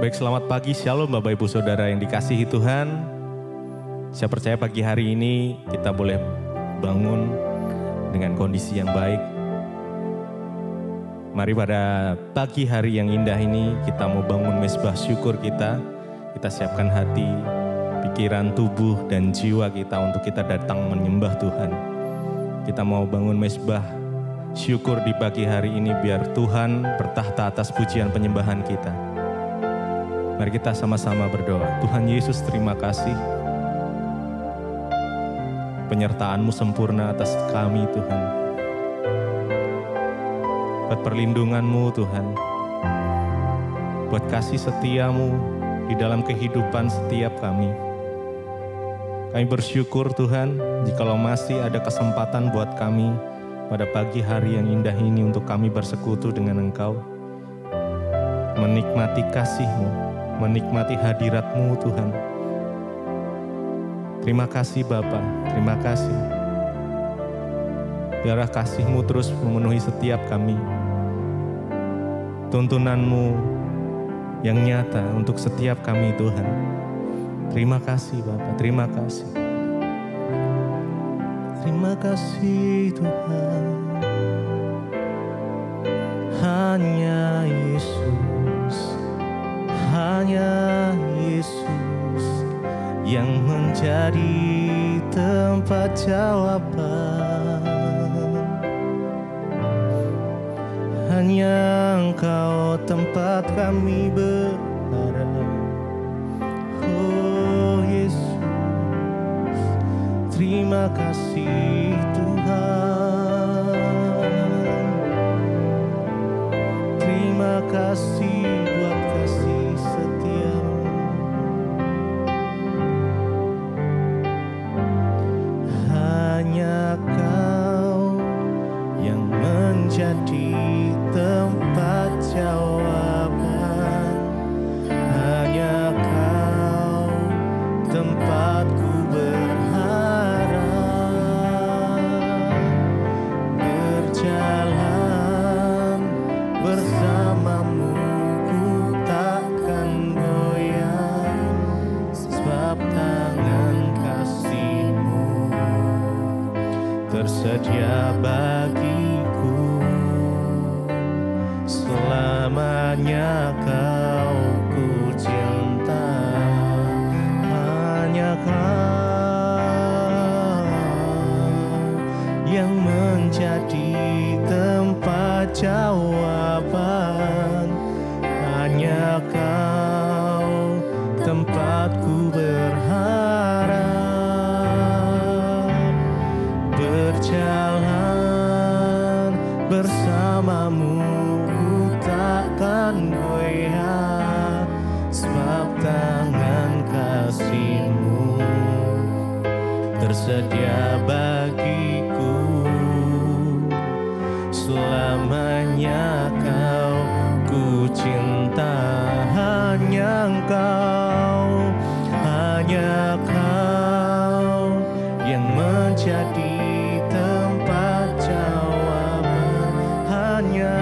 Baik, selamat pagi, shalom Bapak Ibu Saudara yang dikasihi Tuhan. Saya percaya pagi hari ini kita boleh bangun dengan kondisi yang baik. Mari pada pagi hari yang indah ini kita mau bangun mezbah syukur kita. Kita siapkan hati, pikiran, tubuh, dan jiwa kita untuk kita datang menyembah Tuhan. Kita mau bangun mezbah syukur di pagi hari ini biar Tuhan bertahta atas pujian penyembahan kita. Mari kita sama-sama berdoa. Tuhan Yesus, terima kasih. Penyertaan-Mu sempurna atas kami Tuhan. Buat perlindungan-Mu Tuhan. Buat kasih setia-Mu di dalam kehidupan setiap kami. Kami bersyukur Tuhan, jikalau masih ada kesempatan buat kami pada pagi hari yang indah ini untuk kami bersekutu dengan Engkau. Menikmati kasih-Mu. Menikmati hadirat-Mu Tuhan. Terima kasih Bapa, terima kasih. Biarlah kasih-Mu terus memenuhi setiap kami. Tuntunan-Mu yang nyata untuk setiap kami Tuhan. Terima kasih Bapa, terima kasih. Terima kasih Tuhan. Hanya Yesus, hanya Yesus yang menjadi tempat jawaban. Hanya Engkau tempat kami berharap. Oh Yesus, terima kasih Tuhan. Terima kasih buat kasih setia-Mu. Hanya Kau yang menjadi tempat jawaban. Hanya Kau tempatku berharap. Berjalan bersama-Mu ku takkan goyang, sebab tangan kasih-Mu tersedia bagiku. Selamanya Kau ku cinta. Hanya Kau yang menjadi tempat jawaban. Hanya Kau tempatku berharap. Berjalan bersama-Mu ku takkan goyah, sebab tangan kasih-Mu tersedia bagiku. Selamanya Kau ku cinta. Hanya Engkau, hanya Kau yang menjadi tempat jawaban. Hanya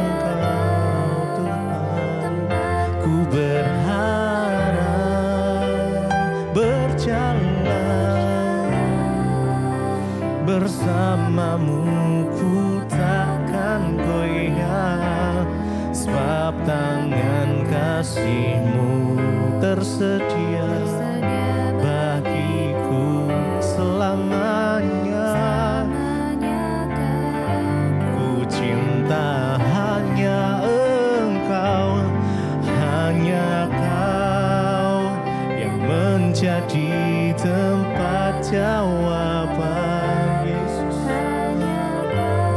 Engkau Tuhan, ku berharap. Berjalan bersama-Mu ku takkan goyah, sebab tangan kasih-Mu tersedia bagiku. Selamanya ku cinta. Hanya Engkau, hanya Kau yang menjadi tempat jawaban. Yesus,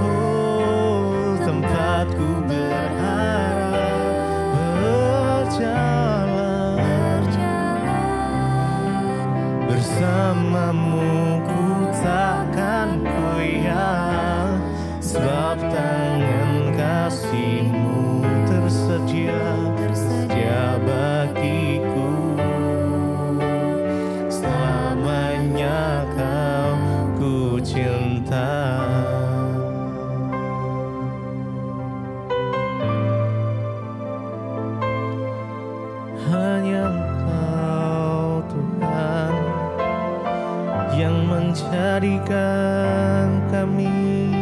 oh tempatku berharap. Berjalan bersama-Mu ku takkan goyah, sebab tangan kasih-Mu tersedia bagiku. Selamanya Kau ku cinta. yang menjadikan kami,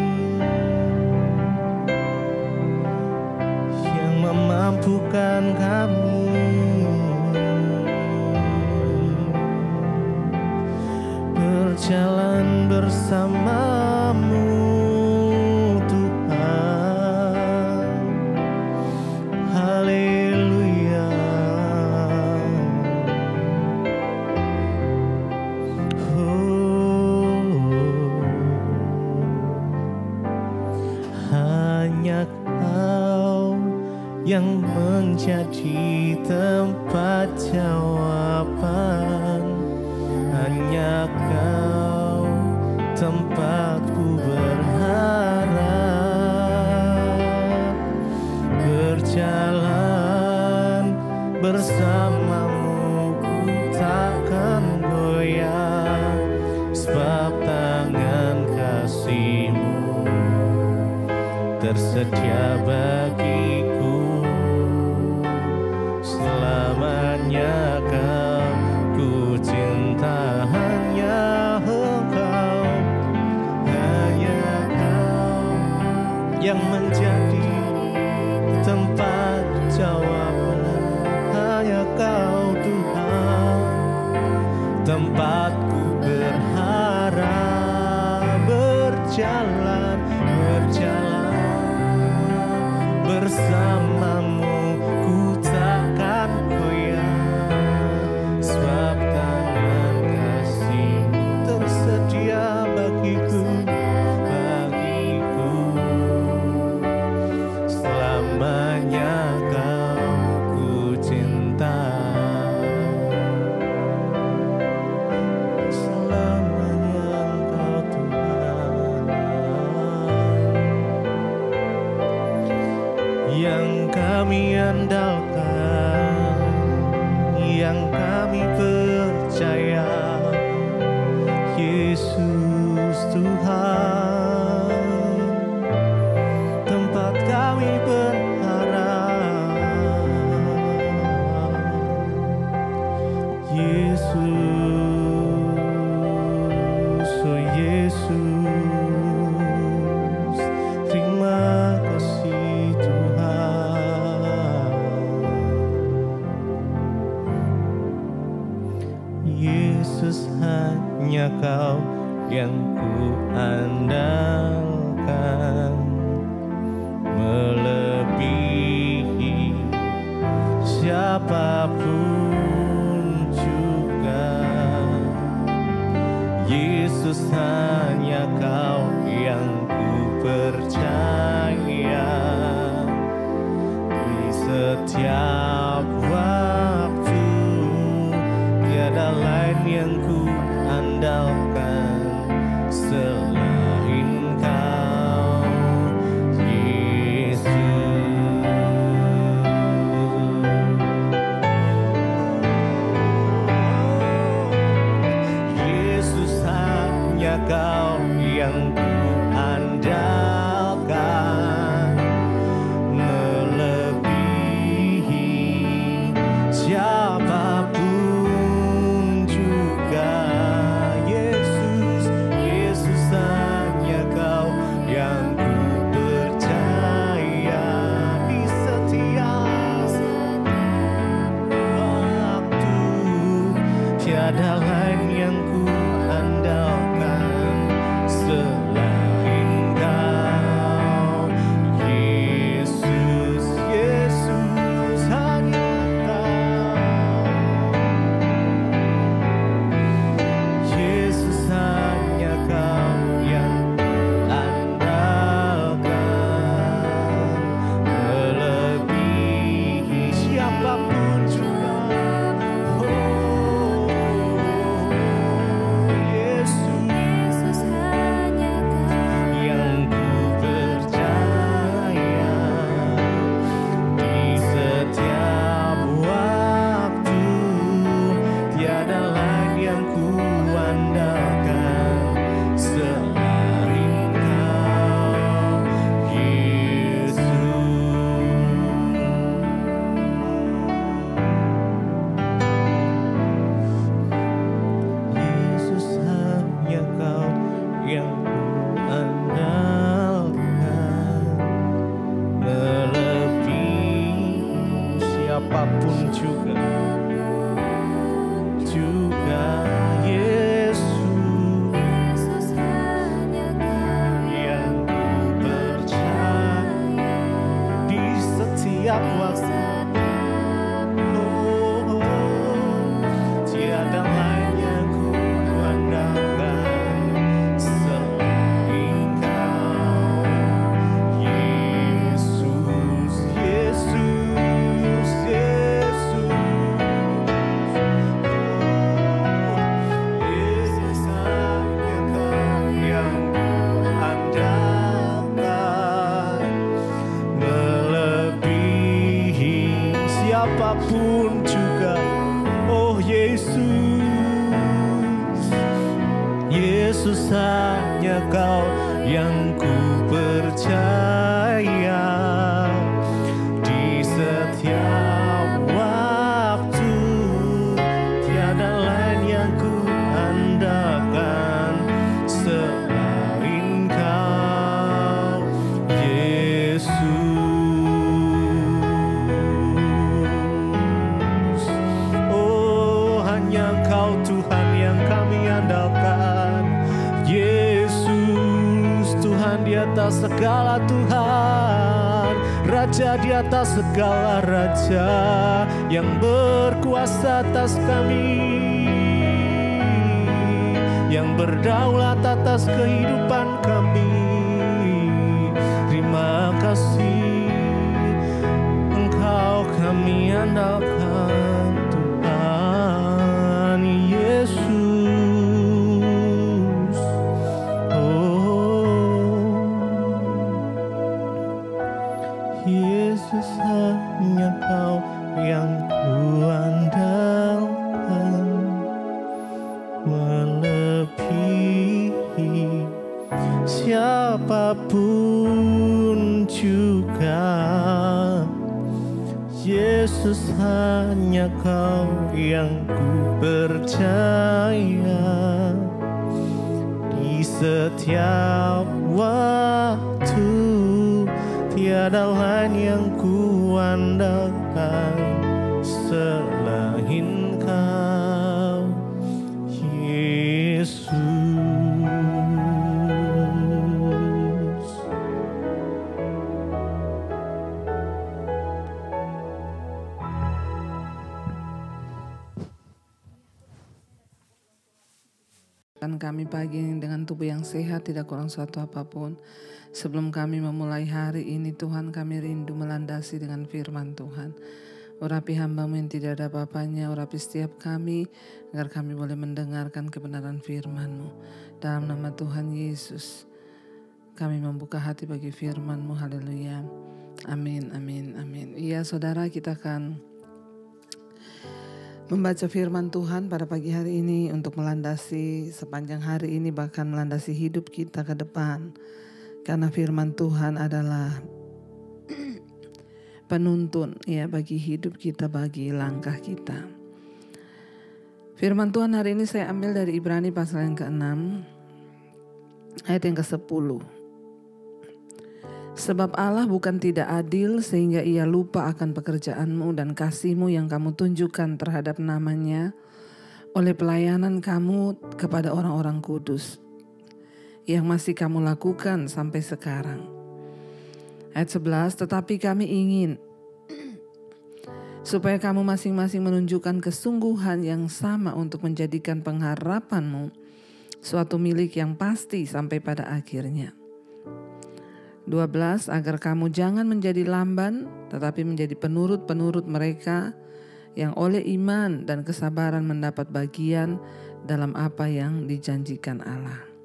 yang memampukan kami berjalan bersamamu Tuhan. Haleluya. Hanya Kau yang menjadi tempat jawaban, hanya Kau tempatku berharap, berjalan bersamamu ku takkan goyah, sebab tangan kasih-Mu tersedia bagiku. Selamanya Kau ku cinta, hanya Engkau, hanya Kau yang menjadi tempat jawaban, hanya Kau Tuhan, tempatku berharap, berjalan bersamamu ku takkan goyah, sebab tangan kasih-Mu tersedia bagiku, selamanya Kau ku cinta, selamanya Engkau Tuhan yang kami andalkan, yang kami percaya. Yesus Tuhan, tempat kami berharap. Yesus, oh Yesus, terima kasih Tuhan. Yesus, hanya Kau yang ku andalkan, melebihi siapapun juga. Yesus, hanya Kau yang ku percaya, di setiap waktu tiada lain yang ku andalkan selain Kau, Yesus. Yesus, hanya Kau yang ku andalkan, melebihi siapapun juga. Yesus, Yesus, hanya Kau yang ku percaya, di setiap waktu tiada lain yang ku andalkan selain Yesus hanya Kau yang ku percaya. Di setiap waktu tiada lain yang ku andalkan selain Kau, Yesus. Oh, hanya Kau Tuhan yang kami andalkan, Yesus. Tuhan di atas segala Tuhan, Raja di atas segala Raja, yang berkuasa atas kami, yang berdaulat atas kehidupan kami. Terima kasih, Engkau kami andalkan, Tuhan Yesus. Yesus hanya Kau yang ku andalkan, melebihi siapapun juga. Yesus hanya Kau yang ku percaya. Di setiap waktu tiada lain yang ku andalkan selain Kau, Yesus. Kami pagi ini dengan tubuh yang sehat, tidak kurang suatu apapun. Sebelum kami memulai hari ini, Tuhan, kami rindu melandasi dengan firman Tuhan. Urapi hamba-Mu yang tidak ada apa-apanya, urapi setiap kami, agar kami boleh mendengarkan kebenaran firman-Mu. Dalam nama Tuhan Yesus, kami membuka hati bagi firman-Mu. Haleluya. Amin, amin, amin. Iya saudara, kita akan membaca firman Tuhan pada pagi hari ini untuk melandasi sepanjang hari ini, bahkan melandasi hidup kita ke depan. Karena firman Tuhan adalah penuntun ya bagi hidup kita, bagi langkah kita. Firman Tuhan hari ini saya ambil dari Ibrani pasal yang ke-6 ayat yang ke-10. Sebab Allah bukan tidak adil sehingga Ia lupa akan pekerjaanmu dan kasih-Mu yang kamu tunjukkan terhadap namanya oleh pelayanan kamu kepada orang-orang kudus yang masih kamu lakukan sampai sekarang. Ayat 11, tetapi kami ingin supaya kamu masing-masing menunjukkan kesungguhan yang sama untuk menjadikan pengharapanmu suatu milik yang pasti sampai pada akhirnya. 12, agar kamu jangan menjadi lamban, tetapi menjadi penurut-penurut mereka yang oleh iman dan kesabaran mendapat bagian dalam apa yang dijanjikan Allah.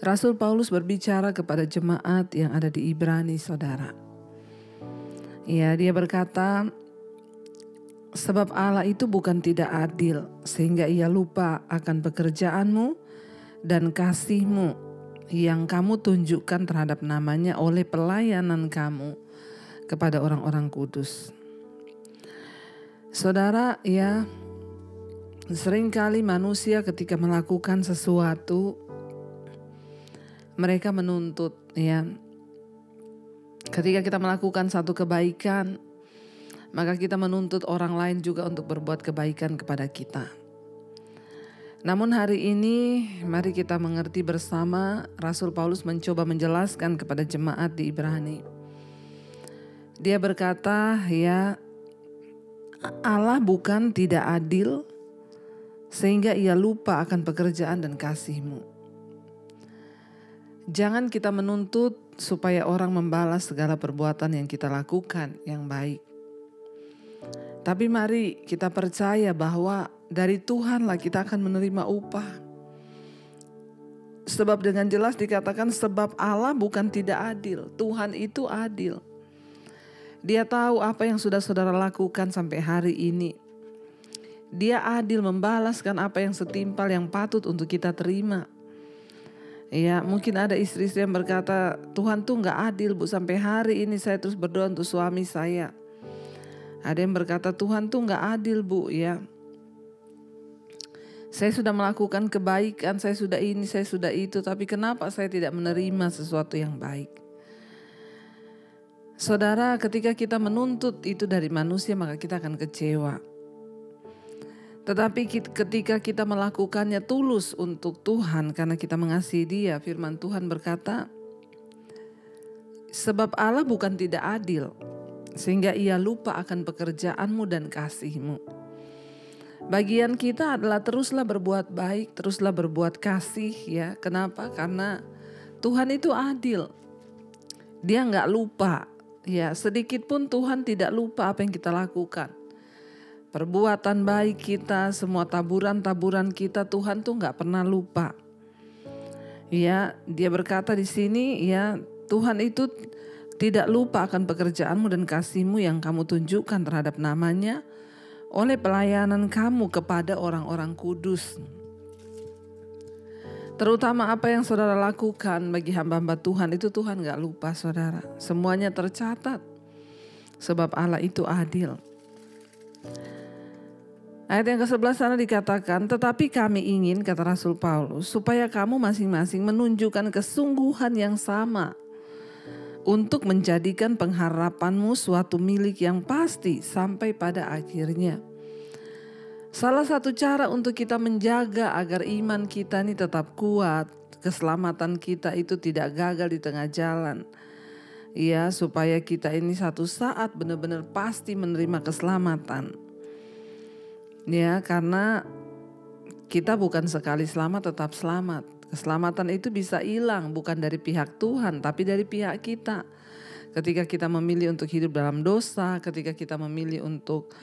Rasul Paulus berbicara kepada jemaat yang ada di Ibrani, saudara. Ya, dia berkata, sebab Allah itu bukan tidak adil, sehingga Ia lupa akan pekerjaanmu dan kasih-Mu yang kamu tunjukkan terhadap namanya oleh pelayanan kamu kepada orang-orang kudus. Saudara, ya, seringkali manusia ketika melakukan sesuatu, mereka menuntut, ya. Ketika kita melakukan satu kebaikan, maka kita menuntut orang lain juga untuk berbuat kebaikan kepada kita. Namun hari ini mari kita mengerti bersama, Rasul Paulus mencoba menjelaskan kepada jemaat di Ibrani. Dia berkata, ya, Allah bukan tidak adil sehingga Ia lupa akan pekerjaan dan kasih-Mu. Jangan kita menuntut supaya orang membalas segala perbuatan yang kita lakukan yang baik. Tapi mari kita percaya bahwa dari Tuhanlah kita akan menerima upah. Sebab dengan jelas dikatakan sebab Allah bukan tidak adil. Tuhan itu adil. Dia tahu apa yang sudah saudara lakukan sampai hari ini. Dia adil membalaskan apa yang setimpal yang patut untuk kita terima. Ya, mungkin ada istri-istri yang berkata, Tuhan tuh gak adil Bu, sampai hari ini saya terus berdoa untuk suami saya. Ada yang berkata, Tuhan tuh gak adil Bu, ya. Saya sudah melakukan kebaikan, saya sudah ini, saya sudah itu, tapi kenapa saya tidak menerima sesuatu yang baik? Saudara, ketika kita menuntut itu dari manusia, maka kita akan kecewa. Tetapi ketika kita melakukannya tulus untuk Tuhan karena kita mengasihi Dia, firman Tuhan berkata, sebab Allah bukan tidak adil, sehingga Ia lupa akan pekerjaanmu dan kasih-Mu. Bagian kita adalah teruslah berbuat baik, teruslah berbuat kasih, ya. Kenapa? Karena Tuhan itu adil. Dia gak lupa, ya. Sedikit pun Tuhan tidak lupa apa yang kita lakukan. Perbuatan baik kita, semua taburan-taburan kita, Tuhan tuh nggak pernah lupa. Ya, Dia berkata di sini, ya, Tuhan itu tidak lupa akan pekerjaanmu dan kasih-Mu yang kamu tunjukkan terhadap namanya oleh pelayanan kamu kepada orang-orang kudus. Terutama apa yang saudara lakukan bagi hamba-hamba Tuhan itu Tuhan nggak lupa, saudara. Semuanya tercatat, sebab Allah itu adil. Ayat yang ke-11 sana dikatakan, tetapi kami ingin, kata Rasul Paulus, supaya kamu masing-masing menunjukkan kesungguhan yang sama untuk menjadikan pengharapanmu suatu milik yang pasti sampai pada akhirnya. Salah satu cara untuk kita menjaga agar iman kita ini tetap kuat, keselamatan kita itu tidak gagal di tengah jalan. Ya, supaya kita ini satu saat benar-benar pasti menerima keselamatan. Ya, karena kita bukan sekali selamat tetap selamat. Keselamatan itu bisa hilang bukan dari pihak Tuhan tapi dari pihak kita. Ketika kita memilih untuk hidup dalam dosa, ketika kita memilih untuk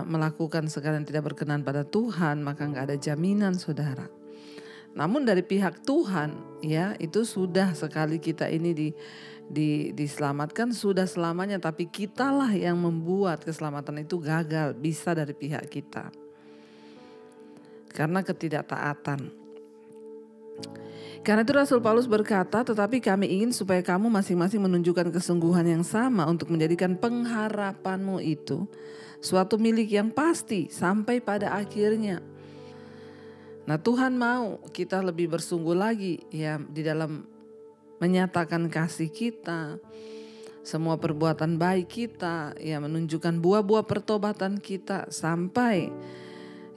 melakukan segala yang tidak berkenan pada Tuhan, maka gak ada jaminan, saudara. Namun dari pihak Tuhan, ya, itu sudah sekali kita ini diselamatkan sudah selamanya, tapi kitalah yang membuat keselamatan itu gagal, bisa dari pihak kita karena ketidaktaatan. Karena itu Rasul Paulus berkata, tetapi kami ingin supaya kamu masing-masing menunjukkan kesungguhan yang sama untuk menjadikan pengharapanmu itu suatu milik yang pasti sampai pada akhirnya. Nah, Tuhan mau kita lebih bersungguh lagi, ya, di dalam menyatakan kasih kita, semua perbuatan baik kita, ya, menunjukkan buah-buah pertobatan kita sampai,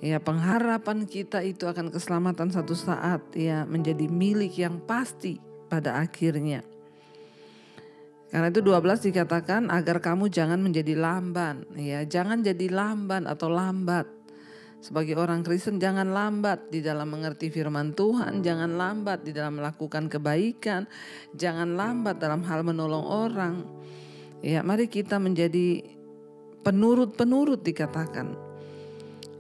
ya, pengharapan kita itu akan keselamatan satu saat, ya, menjadi milik yang pasti pada akhirnya. Karena itu 12 dikatakan agar kamu jangan menjadi lamban, ya, jangan jadi lamban atau lambat. Sebagai orang Kristen jangan lambat di dalam mengerti firman Tuhan, jangan lambat di dalam melakukan kebaikan, jangan lambat dalam hal menolong orang. Ya, mari kita menjadi penurut-penurut dikatakan.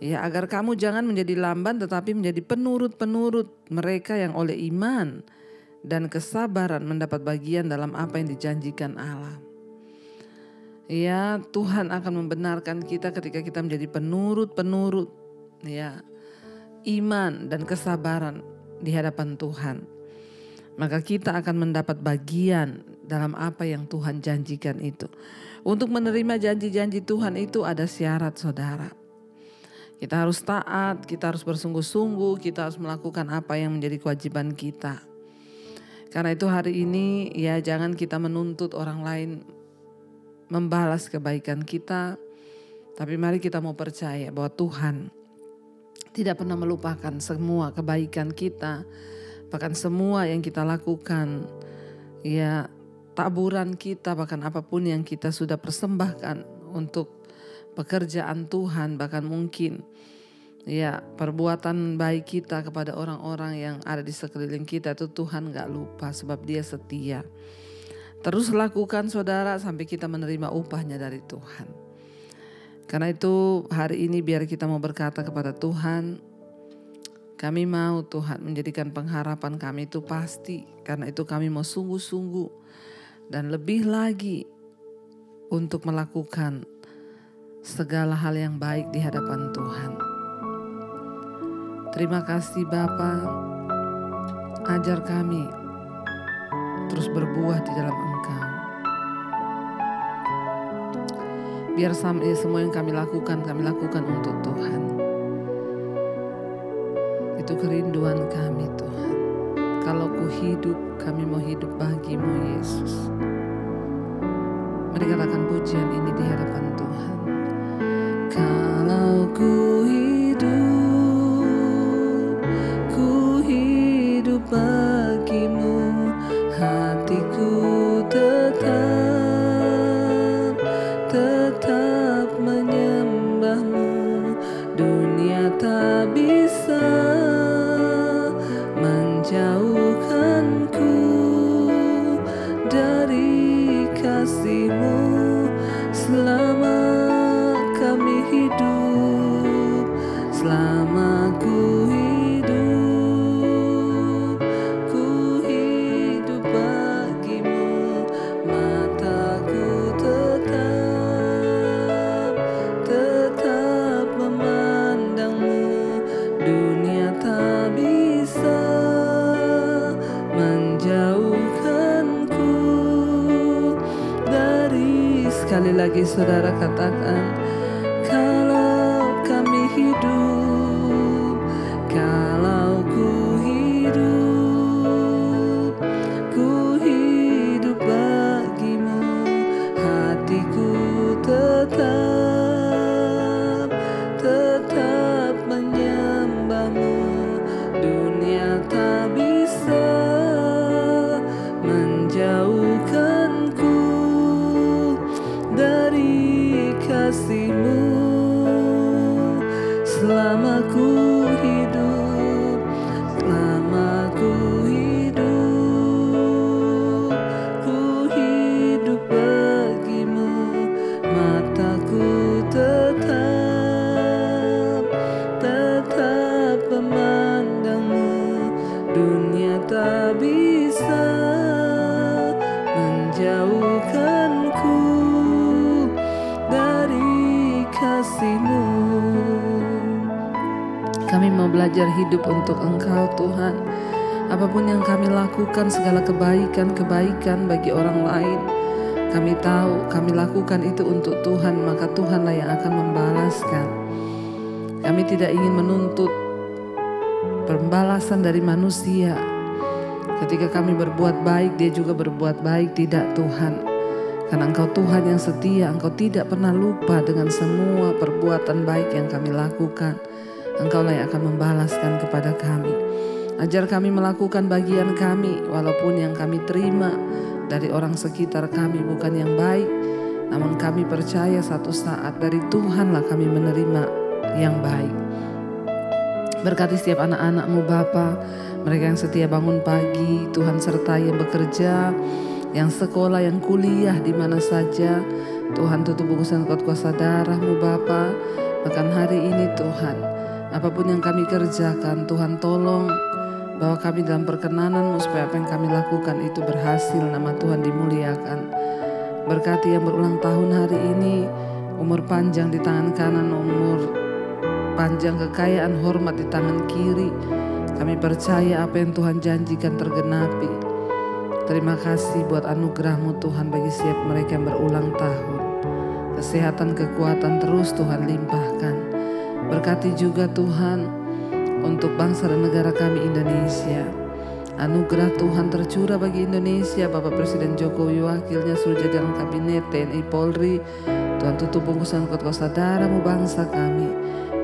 Ya, agar kamu jangan menjadi lamban tetapi menjadi penurut-penurut mereka yang oleh iman dan kesabaran mendapat bagian dalam apa yang dijanjikan Allah. Ya, Tuhan akan membenarkan kita ketika kita menjadi penurut-penurut, ya, iman dan kesabaran di hadapan Tuhan. Maka kita akan mendapat bagian dalam apa yang Tuhan janjikan itu. Untuk menerima janji-janji Tuhan itu ada syarat, saudara. Kita harus taat, kita harus bersungguh-sungguh, kita harus melakukan apa yang menjadi kewajiban kita. Karena itu hari ini, ya, jangan kita menuntut orang lain membalas kebaikan kita, tapi mari kita mau percaya bahwa Tuhan tidak pernah melupakan semua kebaikan kita, bahkan semua yang kita lakukan, ya, taburan kita, bahkan apapun yang kita sudah persembahkan untuk pekerjaan Tuhan, bahkan mungkin, ya, perbuatan baik kita kepada orang-orang yang ada di sekeliling kita itu Tuhan gak lupa sebab Dia setia. Terus lakukan, saudara, sampai kita menerima upahnya dari Tuhan. Karena itu hari ini biar kita mau berkata kepada Tuhan, kami mau Tuhan menjadikan pengharapan kami itu pasti. Karena itu kami mau sungguh-sungguh dan lebih lagi untuk melakukan segala hal yang baik di hadapan Tuhan. Terima kasih Bapa, ajar kami terus berbuah di dalam Engkau. Biar semua yang kami lakukan untuk Tuhan. Itu kerinduan kami Tuhan. Kalau ku hidup, kami mau hidup bagi-Mu Yesus. Mari katakan pujian ini di hadapan Tuhan. Kalau ku hidup bagi-Mu, hatiku tetap menyembah-Mu. Dunia tak bisa menjauhkanku dari kasih-Mu. Selama kami hidup, selama ku hidup bagi-Mu. Mataku tetap memandang-Mu. Dunia tak bisa menjauhkanku dari. Sekali lagi saudara katakan, kalau kami hidup, kalau ku hidup bagi-Mu. Hatiku tetap menyembah-Mu. Dunia tak bisa menjauhkanku dari kasih-Mu. Selama ku hidup, ku hidup bagi-Mu. Mataku tetap memandang-Mu. Dunia tak bisa menjauhkanku dari kasih-Mu. Kami mau belajar hidup untuk Engkau Tuhan. Apapun yang kami lakukan, segala kebaikan bagi orang lain, kami tahu kami lakukan itu untuk Tuhan, maka Tuhanlah yang akan membalaskan. Kami tidak ingin menuntut pembalasan dari manusia. Ketika kami berbuat baik, Dia juga berbuat baik. Tidak Tuhan, karena Engkau Tuhan yang setia. Engkau tidak pernah lupa dengan semua perbuatan baik yang kami lakukan. Engkaulah yang akan membalaskan kepada kami. Ajar kami melakukan bagian kami, walaupun yang kami terima dari orang sekitar kami bukan yang baik, namun kami percaya satu saat dari Tuhanlah kami menerima yang baik. Berkati setiap anak-anak-Mu Bapa, mereka yang setia bangun pagi, Tuhan sertai yang bekerja, yang sekolah, yang kuliah di mana saja. Tuhan tutup bungkusan kuasa darah-Mu Bapa. Bahkan hari ini Tuhan, apapun yang kami kerjakan, Tuhan tolong bawa kami dalam perkenanan-Mu supaya apa yang kami lakukan itu berhasil, nama Tuhan dimuliakan. Berkati yang berulang tahun hari ini, umur panjang di tangan kanan, umur panjang kekayaan hormat di tangan kiri. Kami percaya apa yang Tuhan janjikan tergenapi. Terima kasih buat anugerah-Mu Tuhan bagi setiap mereka yang berulang tahun. Kesehatan, kekuatan terus Tuhan limpahkan. Berkati juga Tuhan untuk bangsa dan negara kami Indonesia. Anugerah Tuhan tercurah bagi Indonesia. Bapak Presiden Jokowi, wakilnya, seluruh jajaran kabinet, TNI, Polri. Tuhan tutup bungkusan kuasa darah-Mu bangsa kami.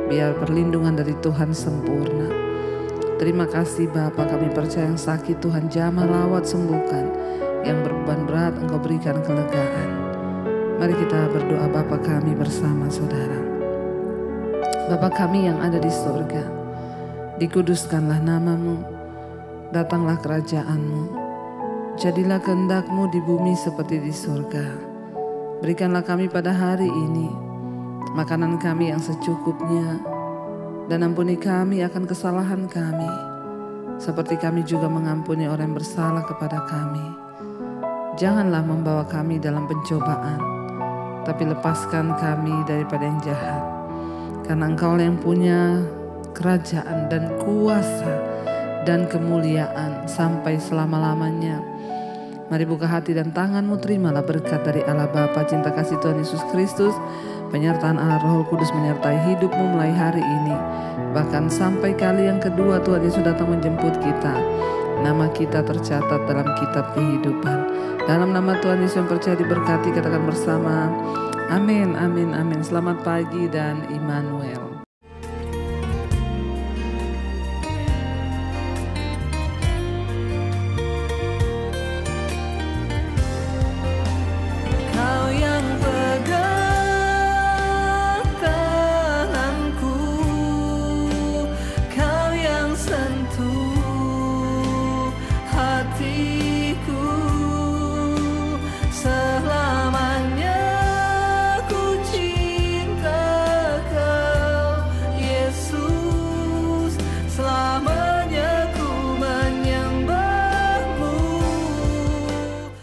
Biar perlindungan dari Tuhan sempurna. Terima kasih Bapa, kami percaya yang sakit Tuhan jamah, rawat, sembuhkan. Yang berbeban berat Engkau berikan kelegaan. Mari kita berdoa Bapa kami bersama saudara. Bapa kami yang ada di surga, dikuduskanlah nama-Mu, datanglah kerajaan-Mu, jadilah kehendak-Mu di bumi seperti di surga. Berikanlah kami pada hari ini makanan kami yang secukupnya, dan ampuni kami akan kesalahan kami, seperti kami juga mengampuni orang yang bersalah kepada kami. Janganlah membawa kami dalam pencobaan, tapi lepaskan kami daripada yang jahat. Karena Engkau yang punya kerajaan dan kuasa dan kemuliaan sampai selama-lamanya. Mari buka hati dan tanganmu, terimalah berkat dari Allah Bapa, cinta kasih Tuhan Yesus Kristus, penyertaan Allah Roh Kudus menyertai hidupmu mulai hari ini. Bahkan sampai kali yang kedua Tuhan Yesus datang menjemput kita. Nama kita tercatat dalam kitab kehidupan. Dalam nama Tuhan Yesus yang percaya diberkati, katakan bersama, amin, amin, amin. Selamat pagi dan Immanuel. Hati